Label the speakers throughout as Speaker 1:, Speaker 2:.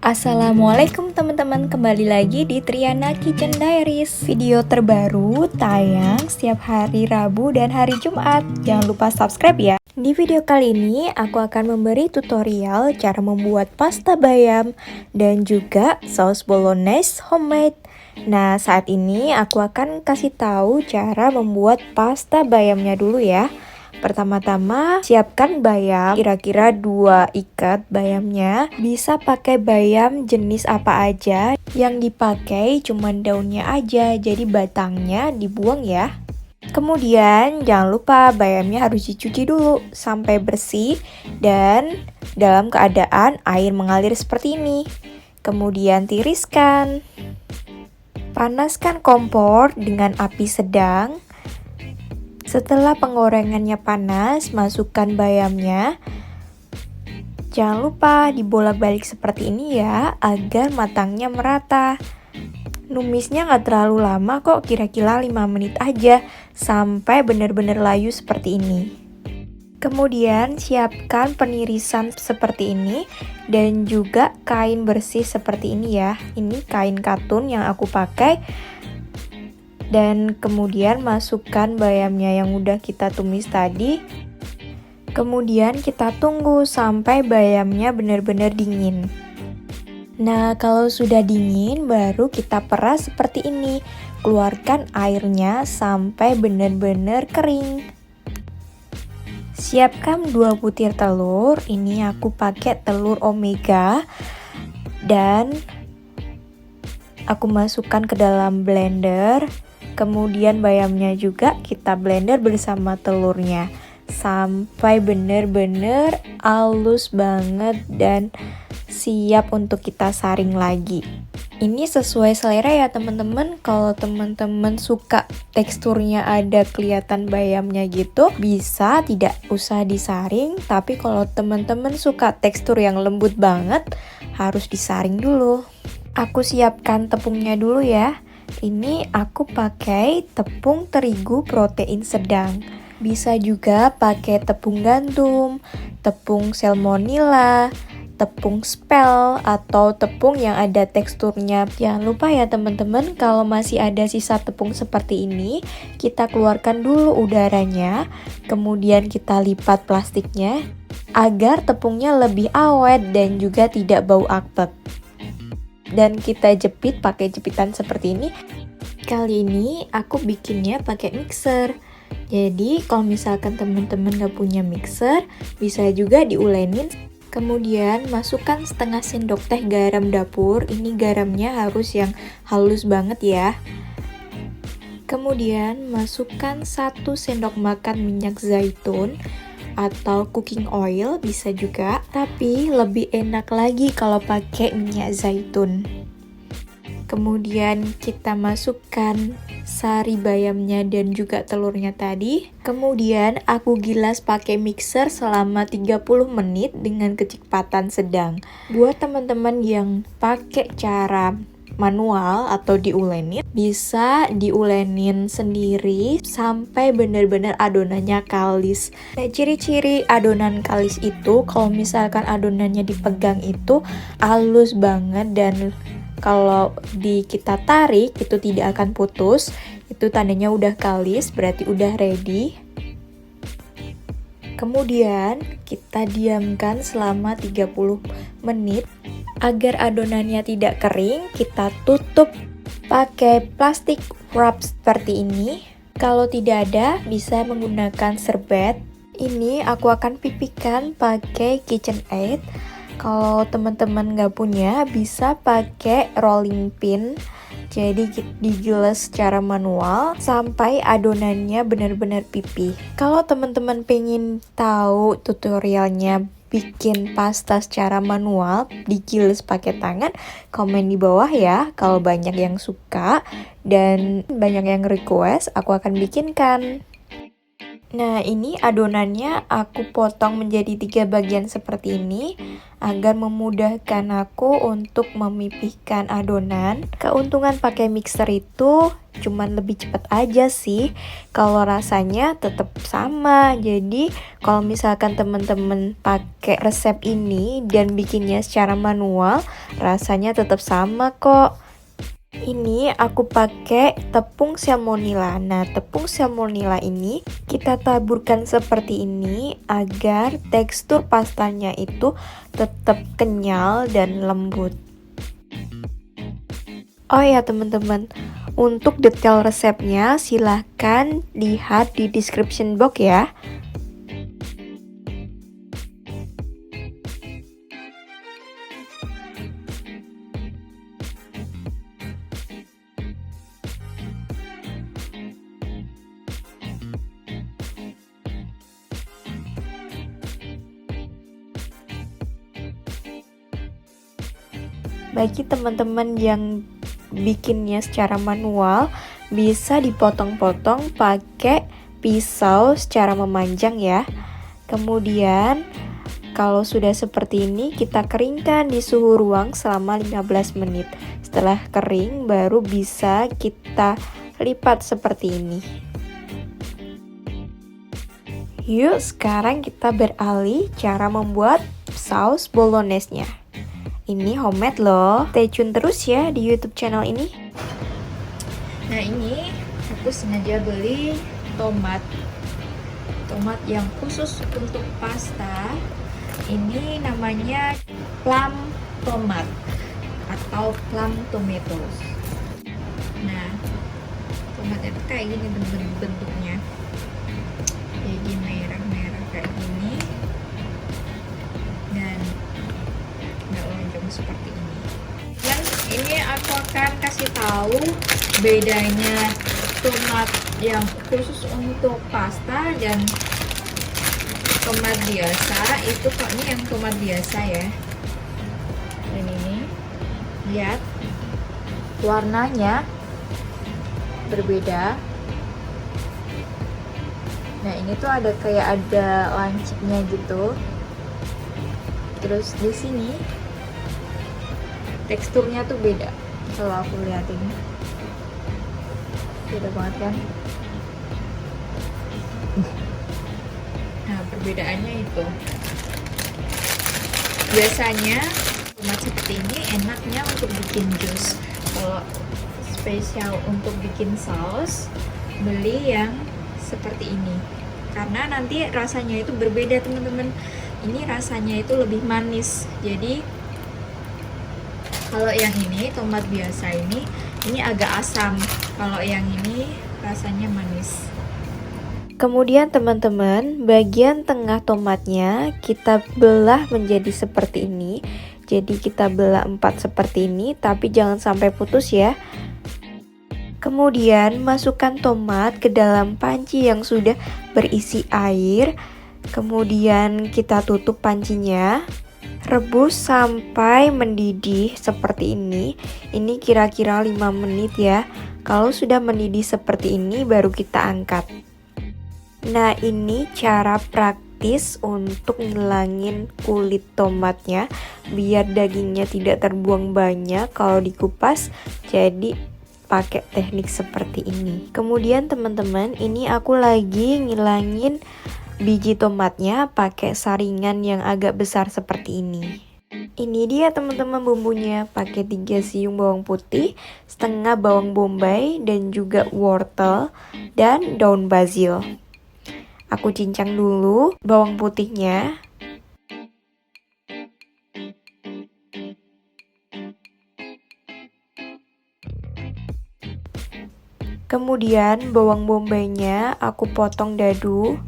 Speaker 1: Assalamualaikum teman-teman, kembali lagi di Triana Kitchen Diaries. Video terbaru tayang setiap hari Rabu dan hari Jumat. Jangan lupa subscribe ya. Di video kali ini aku akan memberi tutorial cara membuat pasta bayam dan juga saus bolognese homemade. Nah, saat ini aku akan kasih tahu cara membuat pasta bayamnya dulu ya. Pertama-tama siapkan bayam, kira-kira 2 ikat bayamnya. Bisa pakai bayam jenis apa aja, yang dipakai cuma daunnya aja, jadi batangnya dibuang ya. Kemudian jangan lupa bayamnya harus dicuci dulu sampai bersih dan dalam keadaan air mengalir seperti ini. Kemudian tiriskan. Panaskan kompor dengan api sedang. Setelah penggorengannya panas, masukkan bayamnya. Jangan lupa dibolak-balik seperti ini ya, agar matangnya merata. Numisnya nggak terlalu lama kok, kira-kira 5 menit aja, sampai benar-benar layu seperti ini. Kemudian siapkan penirisan seperti ini, dan juga kain bersih seperti ini ya. Ini kain katun yang aku pakai. Dan kemudian masukkan bayamnya yang udah kita tumis tadi. Kemudian kita tunggu sampai bayamnya benar-benar dingin. Nah, kalau sudah dingin baru kita peras seperti ini. Keluarkan airnya sampai benar-benar kering. Siapkan 2 butir telur. Ini aku pakai telur omega. Dan aku masukkan ke dalam blender. Kemudian bayamnya juga kita blender bersama telurnya sampai benar-benar halus banget dan siap untuk kita saring lagi. Ini sesuai selera ya teman-teman. Kalau teman-teman suka teksturnya ada kelihatan bayamnya gitu, bisa tidak usah disaring. Tapi kalau teman-teman suka tekstur yang lembut banget, harus disaring dulu. Aku siapkan tepungnya dulu ya. Ini aku pakai tepung terigu protein sedang. Bisa juga pakai tepung gandum, tepung salmonella, tepung spelt, atau tepung yang ada teksturnya. Jangan lupa ya teman-teman, kalau masih ada sisa tepung seperti ini, kita keluarkan dulu udaranya. Kemudian kita lipat plastiknya agar tepungnya lebih awet dan juga tidak bau apek. Dan kita jepit pakai jepitan seperti ini. Kali ini aku bikinnya pakai mixer. Jadi kalau misalkan teman-teman gak punya mixer, bisa juga diulenin. Kemudian masukkan setengah sendok teh garam dapur. Ini garamnya harus yang halus banget ya. Kemudian masukkan 1 sendok makan minyak zaitun atau cooking oil bisa juga, tapi lebih enak lagi kalau pakai minyak zaitun. Kemudian kita masukkan sari bayamnya dan juga telurnya tadi. Kemudian aku gilas pakai mixer selama 30 menit dengan kecepatan sedang. Buat teman-teman yang pakai cara manual atau diulenin, bisa diulenin sendiri sampai benar-benar adonannya kalis. Nah, ciri-ciri adonan kalis itu kalau misalkan adonannya dipegang itu halus banget, dan kalau kita tarik itu tidak akan putus. Itu tandanya udah kalis, berarti udah ready. Kemudian kita diamkan selama 30 menit. Agar adonannya tidak kering, kita tutup pakai plastik wrap seperti ini. Kalau tidak ada, bisa menggunakan serbet. Ini aku akan pipihkan pakai KitchenAid. Kalau teman-teman nggak punya, bisa pakai rolling pin. Jadi digilas secara manual sampai adonannya benar-benar pipih. Kalau teman-teman pengen tahu tutorialnya bikin pasta secara manual, digiles pakai tangan, komen di bawah ya. Kalau banyak yang suka dan banyak yang request, aku akan bikinkan. Nah, ini adonannya aku potong menjadi 3 bagian seperti ini agar memudahkan aku untuk memipihkan adonan. Keuntungan pakai mixer itu cuman lebih cepat aja sih. Kalau rasanya tetap sama. Jadi, kalau misalkan teman-teman pakai resep ini dan bikinnya secara manual, rasanya tetap sama kok. Ini aku pakai tepung salmonella. Nah, tepung salmonella ini kita taburkan seperti ini agar tekstur pastanya itu tetap kenyal dan lembut. Oh ya teman-teman, untuk detail resepnya silahkan lihat di description box ya. Bagi teman-teman yang bikinnya secara manual, bisa dipotong-potong pakai pisau secara memanjang ya. Kemudian kalau sudah seperti ini, kita keringkan di suhu ruang selama 15 menit. Setelah kering baru bisa kita lipat seperti ini. Yuk, sekarang kita beralih cara membuat saus bolognese-nya. Ini homemade loh. Stay tune terus ya di YouTube channel ini. Nah, ini aku sengaja beli tomat yang khusus untuk pasta. Ini namanya plum tomat atau plum tomatoes. Nah, tomatnya tuh kayak gini bentuknya. Jadi merah-merah kayak gini. Dan nggak lonjong seperti ini. Yang ini aku akan kasih tahu bedanya tomat yang khusus untuk pasta dan tomat biasa. Itu kok ini yang tomat biasa ya. Dan ini lihat warnanya berbeda. Nah, ini tuh ada kayak ada lancipnya gitu. Terus di sini teksturnya tuh beda. Kalau aku lihat ini beda banget kan. Nah, perbedaannya itu biasanya tomat seperti ini enaknya untuk bikin jus. Kalau spesial untuk bikin saus, beli yang seperti ini karena nanti rasanya itu berbeda teman-teman. Ini rasanya itu lebih manis. Jadi kalau yang ini tomat biasa ini agak asam. Kalau yang ini rasanya manis. Kemudian teman-teman, bagian tengah tomatnya kita belah menjadi seperti ini. Jadi kita belah 4 seperti ini, tapi jangan sampai putus ya. Kemudian masukkan tomat ke dalam panci yang sudah berisi air. Kemudian kita tutup pancinya. Rebus sampai mendidih seperti ini. Ini kira-kira 5 menit ya. Kalau sudah mendidih seperti ini baru kita angkat. Nah, ini cara praktis untuk ngilangin kulit tomatnya biar dagingnya tidak terbuang banyak kalau dikupas. Jadi pakai teknik seperti ini. Kemudian teman-teman, ini aku lagi ngilangin biji tomatnya pakai saringan yang agak besar seperti ini. Ini dia teman-teman bumbunya. Pakai 3 siung bawang putih, setengah bawang bombay, dan juga wortel dan daun basil. Aku cincang dulu bawang putihnya. Kemudian bawang bombaynya aku potong dadu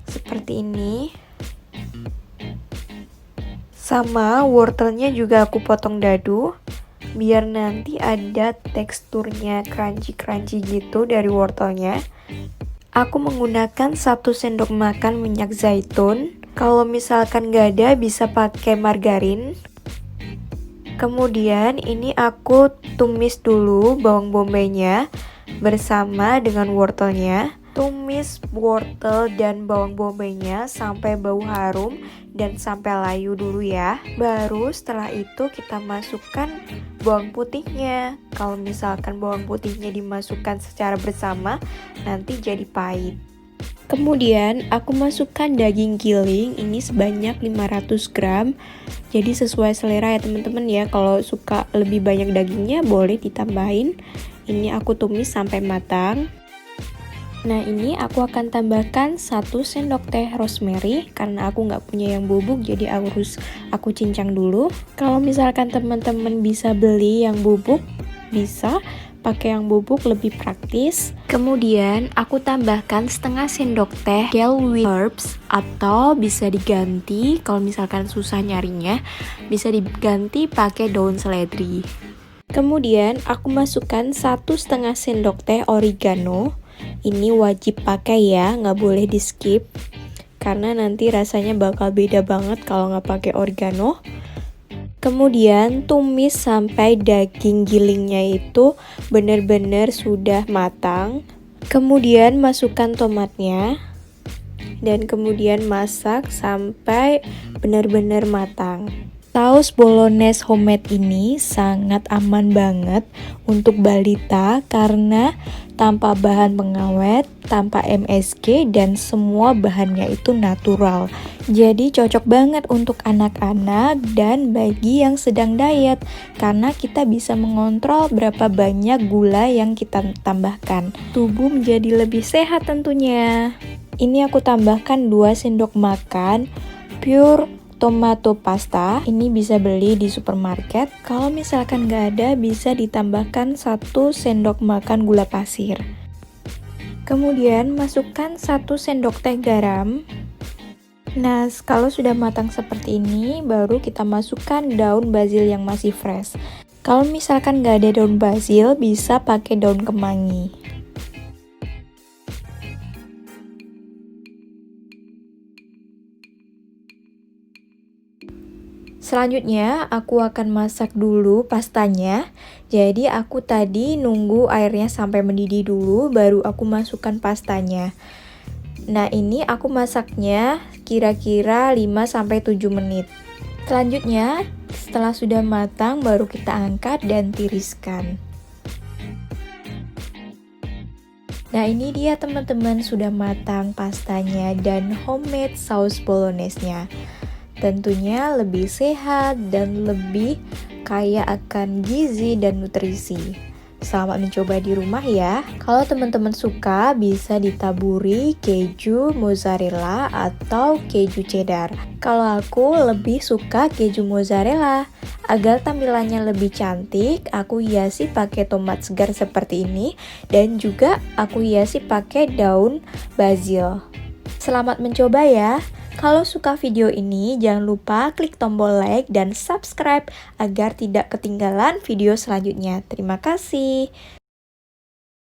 Speaker 1: seperti ini. Sama wortelnya juga aku potong dadu biar nanti ada teksturnya crunchy gitu dari wortelnya. Aku menggunakan 1 sendok makan minyak zaitun. Kalau misalkan gak ada bisa pakai margarin. Kemudian ini aku tumis dulu bawang bombaynya bersama dengan wortelnya. Tumis wortel dan bawang bombaynya sampai bau harum dan sampai layu dulu ya. Baru setelah itu kita masukkan bawang putihnya. Kalau misalkan bawang putihnya dimasukkan secara bersama, nanti jadi pahit. Kemudian aku masukkan daging giling, ini sebanyak 500 gram. Jadi sesuai selera ya teman-teman ya. Kalau suka lebih banyak dagingnya boleh ditambahin. Ini aku tumis sampai matang. Nah ini aku akan tambahkan 1 sendok teh rosemary karena aku nggak punya yang bubuk, jadi aku cincang dulu. Kalau misalkan teman-teman bisa beli yang bubuk, bisa pakai yang bubuk lebih praktis. Kemudian aku tambahkan setengah sendok teh dill with herbs, atau bisa diganti kalau misalkan susah nyarinya, bisa diganti pakai daun seledri. Kemudian aku masukkan 1,5 sendok teh oregano. Ini wajib pakai ya, nggak boleh di skip karena nanti rasanya bakal beda banget kalau nggak pakai oregano. Kemudian tumis sampai daging gilingnya itu benar-benar sudah matang. Kemudian masukkan tomatnya dan kemudian masak sampai benar-benar matang. Saus bolognese homemade ini sangat aman banget untuk balita karena tanpa bahan pengawet, tanpa MSG, dan semua bahannya itu natural. Jadi cocok banget untuk anak-anak dan bagi yang sedang diet karena kita bisa mengontrol berapa banyak gula yang kita tambahkan. Tubuh menjadi lebih sehat tentunya. Ini aku tambahkan 2 sendok makan pure tomato pasta. Ini bisa beli di supermarket. Kalau misalkan nggak ada, bisa ditambahkan 1 sendok makan gula pasir. Kemudian masukkan 1 sendok teh garam. Nah, kalau sudah matang seperti ini, baru kita masukkan daun basil yang masih fresh. Kalau misalkan nggak ada daun basil, bisa pakai daun kemangi. Selanjutnya aku akan masak dulu pastanya. Jadi aku tadi nunggu airnya sampai mendidih dulu baru aku masukkan pastanya. Nah, ini aku masaknya kira-kira 5-7 menit. Selanjutnya, setelah sudah matang baru kita angkat dan tiriskan. Nah, ini dia teman-teman, sudah matang pastanya dan homemade saus bolognese-nya. Tentunya lebih sehat dan lebih kaya akan gizi dan nutrisi. Selamat mencoba di rumah ya. Kalau teman-teman suka, bisa ditaburi keju mozzarella atau keju cheddar. Kalau aku lebih suka keju mozzarella. Agar tampilannya lebih cantik, aku hiasi pakai tomat segar seperti ini dan juga aku hiasi pakai daun basil. Selamat mencoba ya. Kalau suka video ini, jangan lupa klik tombol like dan subscribe agar tidak ketinggalan video selanjutnya. Terima kasih.